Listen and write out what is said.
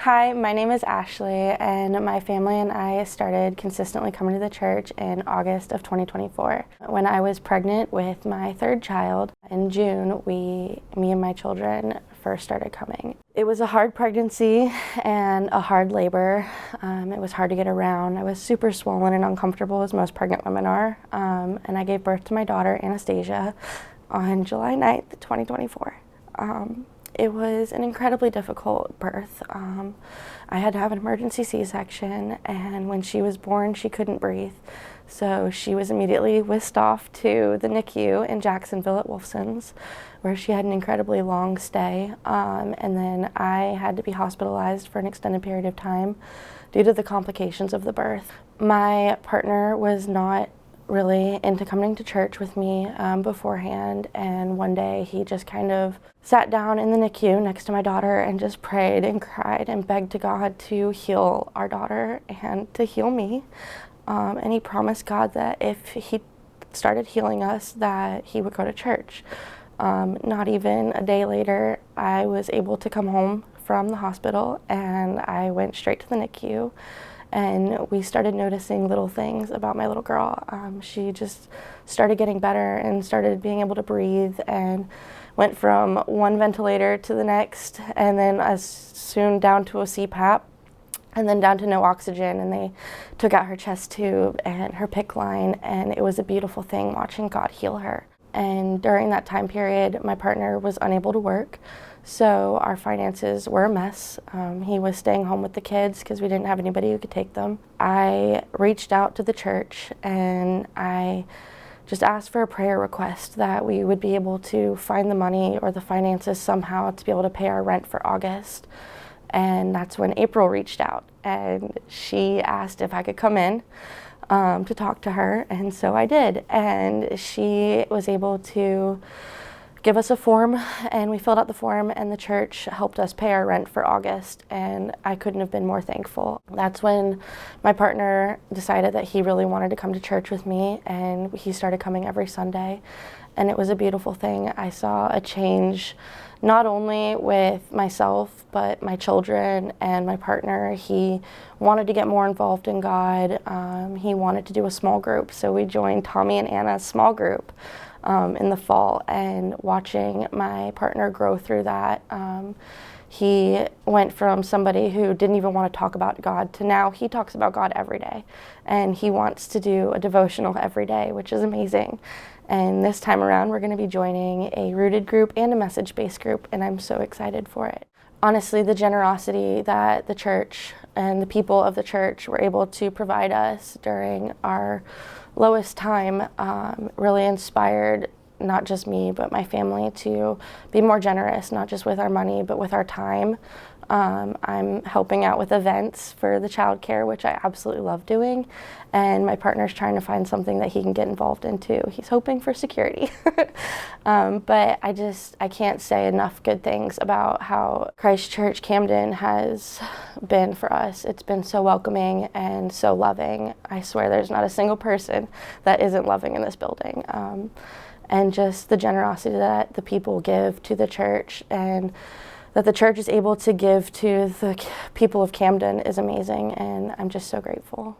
Hi, my name is Ashley, and my family and I started consistently coming to the church in August of 2024. When I was pregnant with my third child in June, me and my children first started coming. It was a hard pregnancy and a hard labor. It was hard to get around. I was super swollen and uncomfortable, as most pregnant women are, and I gave birth to my daughter, Anastasia, on July 9th, 2024. It was an incredibly difficult birth. I had to have an emergency C-section, and when she was born, she couldn't breathe. So she was immediately whisked off to the NICU in Jacksonville at Wolfson's, where she had an incredibly long stay. And then I had to be hospitalized for an extended period of time due to the complications of the birth. My partner was not really into coming to church with me beforehand, and one day he just kind of sat down in the NICU next to my daughter and just prayed and cried and begged to God to heal our daughter and to heal me. And he promised God that if he started healing us, that he would go to church. Not even a day later, I was able to come home from the hospital, and I went straight to the NICU. And we started noticing little things about my little girl. She just started getting better and started being able to breathe, and went from one ventilator to the next, and then as soon down to a CPAP, and then down to no oxygen. And they took out her chest tube and her PICC line, and it was a beautiful thing watching God heal her. And during that time period, my partner was unable to work, so our finances were a mess. He was staying home with the kids because we didn't have anybody who could take them. I reached out to the church, and I just asked for a prayer request that we would be able to find the money or the finances somehow to be able to pay our rent for August. And that's when April reached out, and she asked if I could come in to talk to her, and so I did. And she was able to give us a form, and we filled out the form, and the church helped us pay our rent for August, and I couldn't have been more thankful. That's when my partner decided that he really wanted to come to church with me, and he started coming every Sunday, and it was a beautiful thing. I saw a change not only with myself, but my children and my partner. He wanted to get more involved in God. He wanted to do a small group, so we joined Tommy and Anna's small group in the fall, and watching my partner grow through that. He went from somebody who didn't even want to talk about God to now he talks about God every day, and he wants to do a devotional every day, which is amazing. And this time around, we're going to be joining a rooted group and a message-based group, and I'm so excited for it. Honestly, the generosity that the church and the people of the church were able to provide us during our lowest time really inspired not just me, but my family to be more generous, not just with our money, but with our time. I'm helping out with events for the childcare, which I absolutely love doing, and my partner's trying to find something that he can get involved in too. He's hoping for security. But I can't say enough good things about how Christ Church Camden has been for us. It's been so welcoming and so loving. I swear there's not a single person that isn't loving in this building. And just the generosity that the people give to the church, and that the church is able to give to the people of Camden, is amazing, and I'm just so grateful.